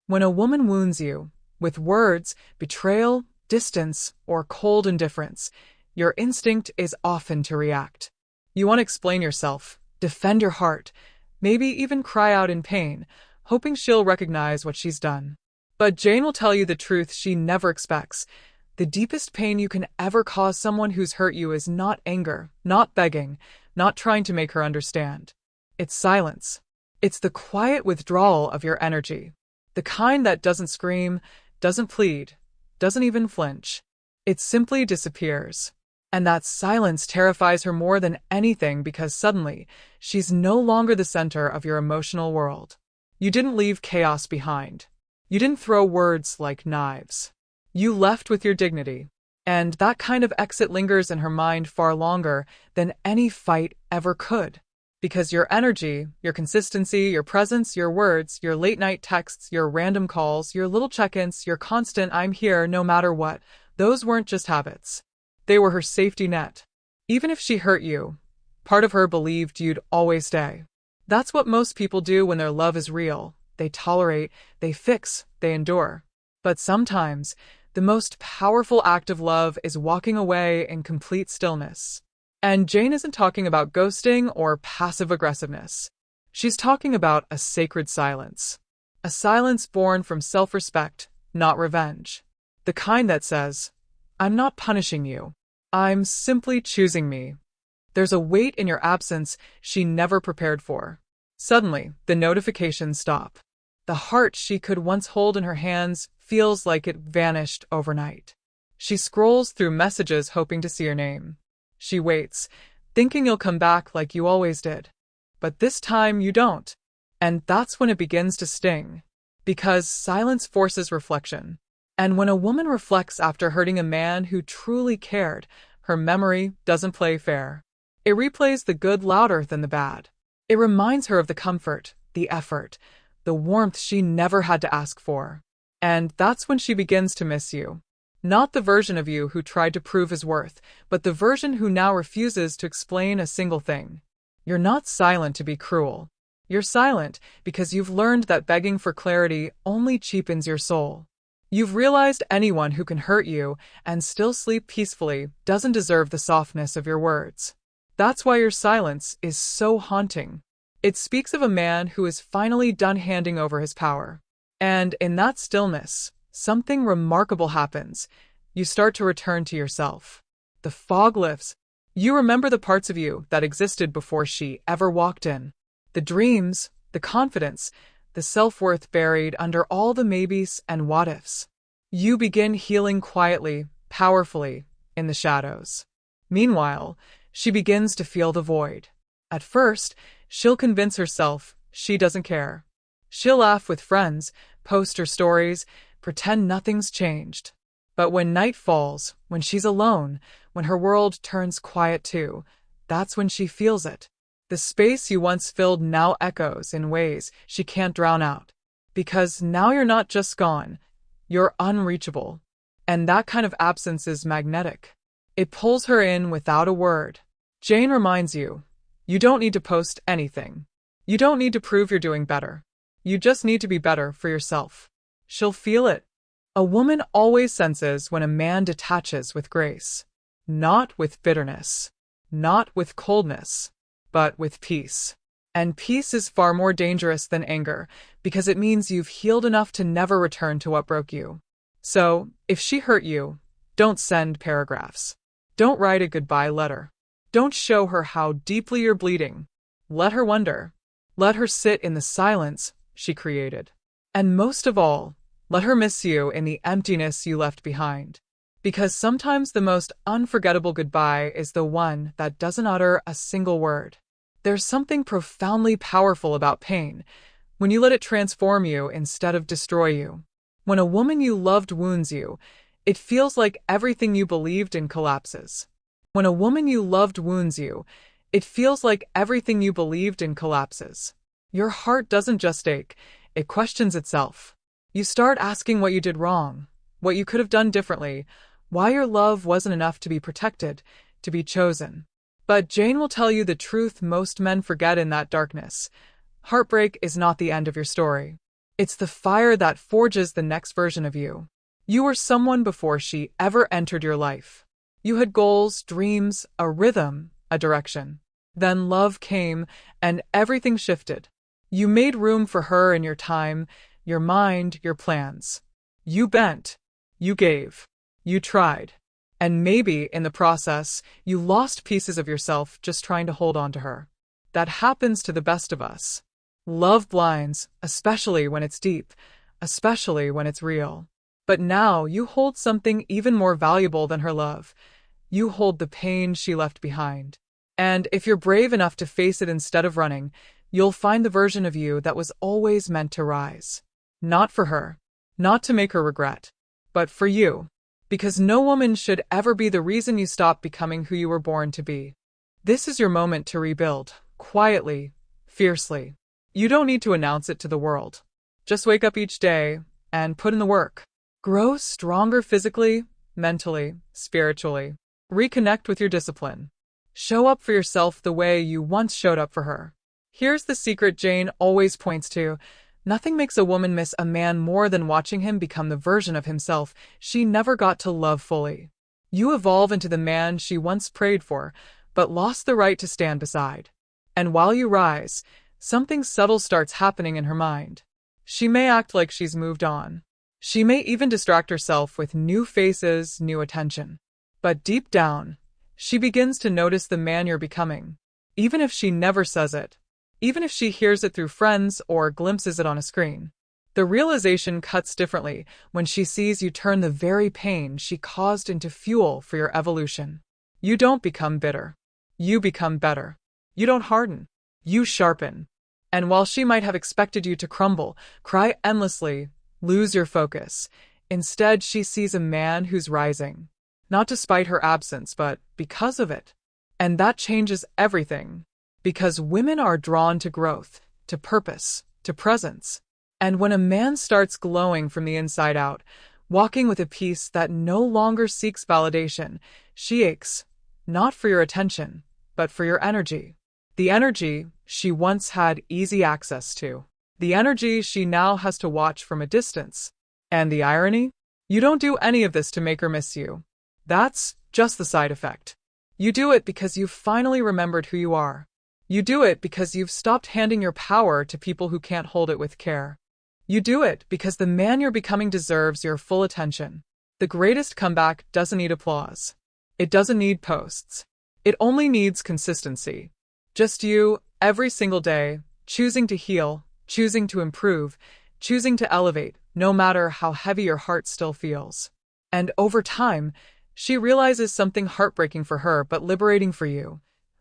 When a woman wounds you, with words, betrayal, distance, or cold indifference, your instinct is often to react. You want to explain yourself, defend your heart, maybe even cry out in pain, hoping she'll recognize what she's done. But Jane will tell you the truth she never expects. The deepest pain you can ever cause someone who's hurt you is not anger, not begging, not trying to make her understand. It's silence. It's the quiet withdrawal of your energy. The kind that doesn't scream, doesn't plead, doesn't even flinch. It simply disappears. And that silence terrifies her more than anything because suddenly, she's no longer the center of your emotional world. You didn't leave chaos behind. You didn't throw words like knives. You left with your dignity. And that kind of exit lingers in her mind far longer than any fight ever could. Because your energy, your consistency, your presence, your words, your late-night texts, your random calls, your little check-ins, your constant "I'm here no matter what," those weren't just habits. They were her safety net. Even if she hurt you, part of her believed you'd always stay. That's what most people do when their love is real. They tolerate, they fix, they endure. But sometimes, the most powerful act of love is walking away in complete stillness. And Jane isn't talking about ghosting or passive aggressiveness. She's talking about a sacred silence. A silence born from self-respect, not revenge. The kind that says, "I'm not punishing you. I'm simply choosing me." There's a weight in your absence she never prepared for. Suddenly, the notifications stop. The heart she could once hold in her hands feels like it vanished overnight. She scrolls through messages hoping to see your name. She waits, thinking you'll come back like you always did. But this time you don't. And that's when it begins to sting. Because silence forces reflection. And when a woman reflects after hurting a man who truly cared, her memory doesn't play fair. It replays the good louder than the bad. It reminds her of the comfort, the effort, the warmth she never had to ask for. And that's when she begins to miss you. Not the version of you who tried to prove his worth, but the version who now refuses to explain a single thing. You're not silent to be cruel. You're silent because you've learned that begging for clarity only cheapens your soul. You've realized anyone who can hurt you and still sleep peacefully doesn't deserve the softness of your words. That's why your silence is so haunting. It speaks of a man who is finally done handing over his power. And in that stillness, something remarkable happens. You start to return to yourself. The fog lifts. You remember the parts of you that existed before she ever walked in. The dreams, the confidence, the self-worth buried under all the maybes and what-ifs. You begin healing quietly, powerfully, in the shadows. Meanwhile, she begins to feel the void. At first, she'll convince herself she doesn't care. She'll laugh with friends, post her stories, pretend nothing's changed. But when night falls, when she's alone, when her world turns quiet too, that's when she feels it. The space you once filled now echoes in ways she can't drown out. Because now you're not just gone, you're unreachable. And that kind of absence is magnetic. It pulls her in without a word. Jane reminds you, you don't need to post anything. You don't need to prove you're doing better. You just need to be better for yourself. She'll feel it. A woman always senses when a man detaches with grace. Not with bitterness. Not with coldness. But with peace. And peace is far more dangerous than anger, because it means you've healed enough to never return to what broke you. So, if she hurt you, don't send paragraphs. Don't write a goodbye letter. Don't show her how deeply you're bleeding. Let her wonder. Let her sit in the silence she created. And most of all, let her miss you in the emptiness you left behind. Because sometimes the most unforgettable goodbye is the one that doesn't utter a single word. There's something profoundly powerful about pain, when you let it transform you instead of destroy you. When a woman you loved wounds you, it feels like everything you believed in collapses. When a woman you loved wounds you, it feels like everything you believed in collapses. Your heart doesn't just ache, it questions itself. You start asking what you did wrong, what you could have done differently, why your love wasn't enough to be protected, to be chosen. But Jane will tell you the truth most men forget in that darkness. Heartbreak is not the end of your story. It's the fire that forges the next version of you. You were someone before she ever entered your life. You had goals, dreams, a rhythm, a direction. Then love came, and everything shifted. You made room for her in your time, your mind, your plans. You bent. You gave. You tried. And maybe, in the process, you lost pieces of yourself just trying to hold on to her. That happens to the best of us. Love blinds, especially when it's deep, especially when it's real. But now you hold something even more valuable than her love. You hold the pain she left behind. And if you're brave enough to face it instead of running, you'll find the version of you that was always meant to rise. Not for her, not to make her regret, but for you. Because no woman should ever be the reason you stop becoming who you were born to be. This is your moment to rebuild, quietly, fiercely. You don't need to announce it to the world. Just wake up each day and put in the work. Grow stronger physically, mentally, spiritually. Reconnect with your discipline. Show up for yourself the way you once showed up for her. Here's the secret Jane always points to. Nothing makes a woman miss a man more than watching him become the version of himself she never got to love fully. You evolve into the man she once prayed for, but lost the right to stand beside. And while you rise, something subtle starts happening in her mind. She may act like she's moved on. She may even distract herself with new faces, new attention. But deep down, she begins to notice the man you're becoming. Even if she never says it. Even if she hears it through friends or glimpses it on a screen. The realization cuts differently when she sees you turn the very pain she caused into fuel for your evolution. You don't become bitter. You become better. You don't harden. You sharpen. And while she might have expected you to crumble, cry endlessly, lose your focus, instead she sees a man who's rising. Not despite her absence, but because of it. And that changes everything. Because women are drawn to growth, to purpose, to presence. And when a man starts glowing from the inside out, walking with a peace that no longer seeks validation, she aches, not for your attention, but for your energy. The energy she once had easy access to. The energy she now has to watch from a distance. And the irony? You don't do any of this to make her miss you. That's just the side effect. You do it because you've finally remembered who you are. You do it because you've stopped handing your power to people who can't hold it with care. You do it because the man you're becoming deserves your full attention. The greatest comeback doesn't need applause. It doesn't need posts. It only needs consistency. Just you, every single day, choosing to heal, choosing to improve, choosing to elevate, no matter how heavy your heart still feels. And over time, she realizes something heartbreaking for her but liberating for you.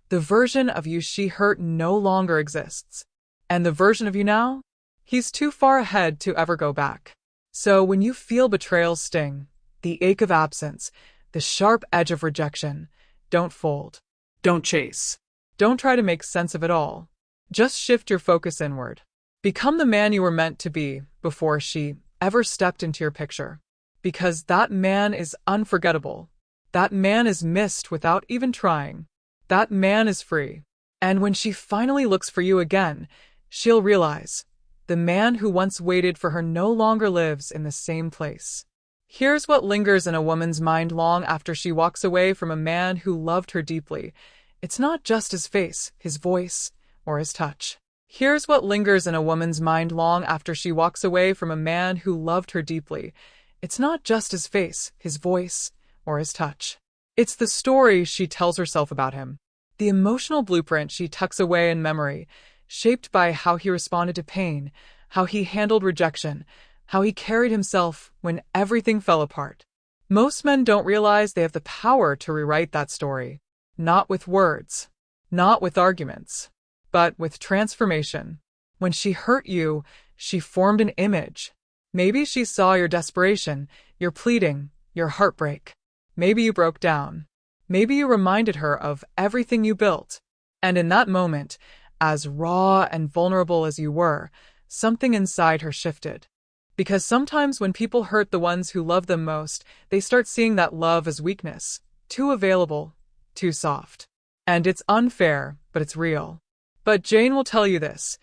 The version of you she hurt no longer exists. And the version of you now? He's too far ahead to ever go back. So when you feel betrayal's sting, the ache of absence, the sharp edge of rejection, don't fold. Don't chase. Don't try to make sense of it all. Just shift your focus inward. Become the man you were meant to be before she ever stepped into your picture. Because that man is unforgettable. That man is missed without even trying. That man is free. And when she finally looks for you again, she'll realize the man who once waited for her no longer lives in the same place. Here's what lingers in a woman's mind long after she walks away from a man who loved her deeply. It's not just his face, his voice, or his touch. Here's what lingers in a woman's mind long after she walks away from a man who loved her deeply. It's not just his face, his voice, or his touch. It's the story she tells herself about him. The emotional blueprint she tucks away in memory, shaped by how he responded to pain, how he handled rejection, how he carried himself when everything fell apart. Most men don't realize they have the power to rewrite that story. Not with words, not with arguments, but with transformation. When she hurt you, she formed an image. Maybe she saw your desperation, your pleading, your heartbreak. Maybe you broke down. Maybe you reminded her of everything you built. And in that moment, as raw and vulnerable as you were, something inside her shifted. Because sometimes when people hurt the ones who love them most, they start seeing that love as weakness, too available, too soft. And it's unfair, but it's real. But Jane will tell you this.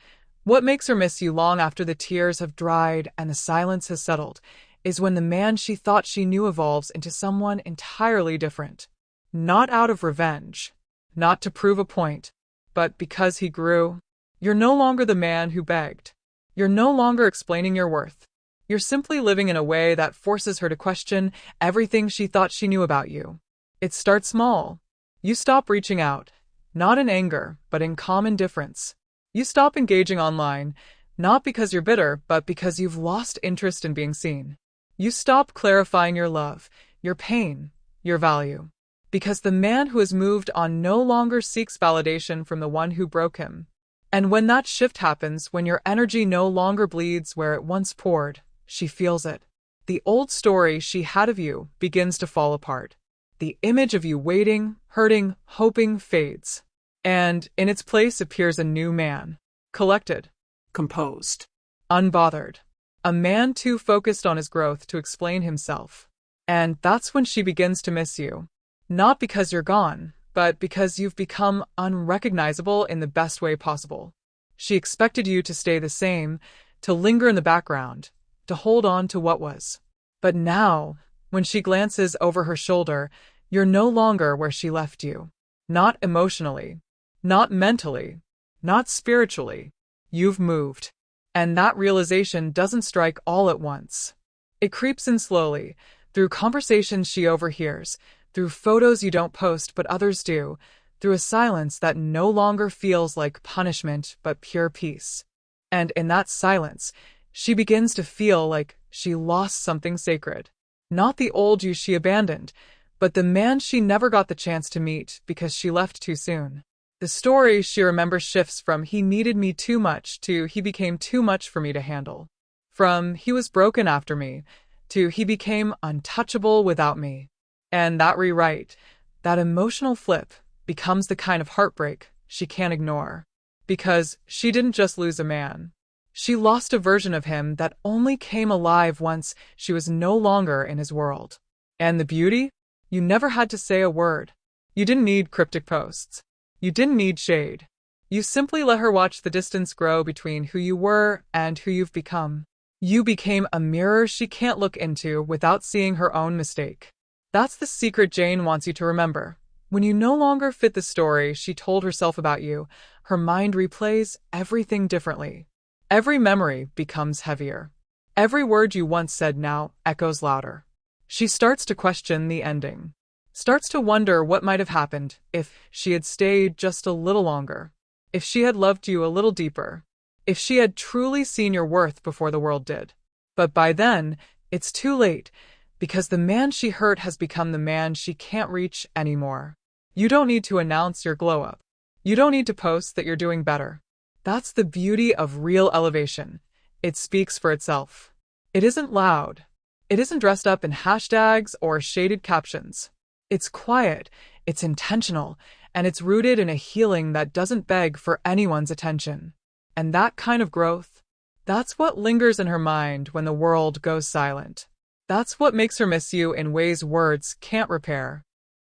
What makes her miss you long after the tears have dried and the silence has settled is when the man she thought she knew evolves into someone entirely different. Not out of revenge, not to prove a point, but because he grew. You're no longer the man who begged. You're no longer explaining your worth. You're simply living in a way that forces her to question everything she thought she knew about you. It starts small. You stop reaching out, not in anger, but in calm indifference. You stop engaging online, not because you're bitter, but because you've lost interest in being seen. You stop clarifying your love, your pain, your value. Because the man who has moved on no longer seeks validation from the one who broke him. And when that shift happens, when your energy no longer bleeds where it once poured, she feels it. The old story she had of you begins to fall apart. The image of you waiting, hurting, hoping fades. And in its place appears a new man. Collected. Composed. Unbothered. A man too focused on his growth to explain himself. And that's when she begins to miss you. Not because you're gone, but because you've become unrecognizable in the best way possible. She expected you to stay the same, to linger in the background, to hold on to what was. But now, when she glances over her shoulder, you're no longer where she left you. Not emotionally, not mentally, not spiritually. You've moved. And that realization doesn't strike all at once. It creeps in slowly, through conversations she overhears, through photos you don't post but others do, through a silence that no longer feels like punishment but pure peace. And in that silence, she begins to feel like she lost something sacred. Not the old you she abandoned, but the man she never got the chance to meet because she left too soon. The story she remembers shifts from "he needed me too much" to "he became too much for me to handle." From "he was broken after me" to "he became untouchable without me." And that rewrite, that emotional flip, becomes the kind of heartbreak she can't ignore. Because she didn't just lose a man. She lost a version of him that only came alive once she was no longer in his world. And the beauty? You never had to say a word. You didn't need cryptic posts. You didn't need shade. You simply let her watch the distance grow between who you were and who you've become. You became a mirror she can't look into without seeing her own mistake. That's the secret Jane wants you to remember. When you no longer fit the story she told herself about you, her mind replays everything differently. Every memory becomes heavier. Every word you once said now echoes louder. She starts to question the ending. Starts to wonder what might have happened if she had stayed just a little longer. If she had loved you a little deeper. If she had truly seen your worth before the world did. But by then, it's too late, because the man she hurt has become the man she can't reach anymore. You don't need to announce your glow-up. You don't need to post that you're doing better. That's the beauty of real elevation. It speaks for itself. It isn't loud. It isn't dressed up in hashtags or shaded captions. It's quiet, it's intentional, and it's rooted in a healing that doesn't beg for anyone's attention. And that kind of growth, that's what lingers in her mind when the world goes silent. That's what makes her miss you in ways words can't repair.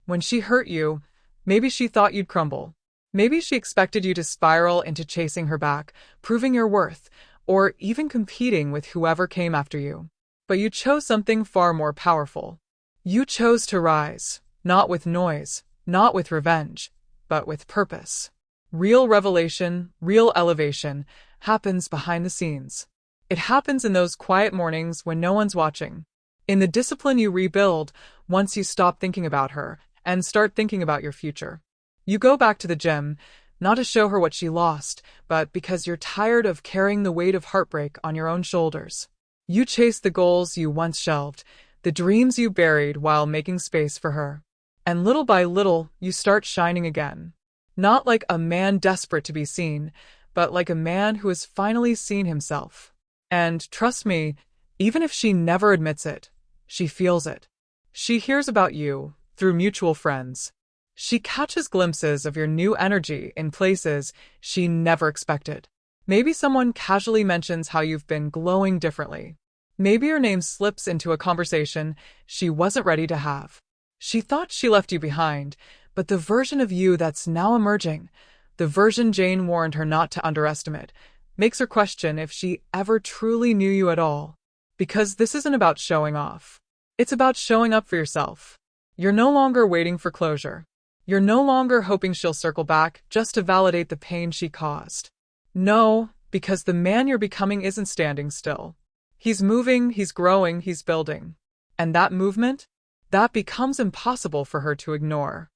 When she hurt you, maybe she thought you'd crumble. Maybe she expected you to spiral into chasing her back, proving your worth, or even competing with whoever came after you. But you chose something far more powerful. You chose to rise. Not with noise, not with revenge, but with purpose. Real revelation, real elevation, happens behind the scenes. It happens in those quiet mornings when no one's watching. In the discipline you rebuild once you stop thinking about her and start thinking about your future. You go back to the gym, not to show her what she lost, but because you're tired of carrying the weight of heartbreak on your own shoulders. You chase the goals you once shelved, the dreams you buried while making space for her. And little by little, you start shining again. Not like a man desperate to be seen, but like a man who has finally seen himself. And trust me, even if she never admits it, she feels it. She hears about you through mutual friends. She catches glimpses of your new energy in places she never expected. Maybe someone casually mentions how you've been glowing differently. Maybe your name slips into a conversation she wasn't ready to have. She thought she left you behind, but the version of you that's now emerging, the version Jane warned her not to underestimate, makes her question if she ever truly knew you at all. Because this isn't about showing off. It's about showing up for yourself. You're no longer waiting for closure. You're no longer hoping she'll circle back just to validate the pain she caused. No, because the man you're becoming isn't standing still. He's moving, he's growing, he's building. And that movement? That becomes impossible for her to ignore.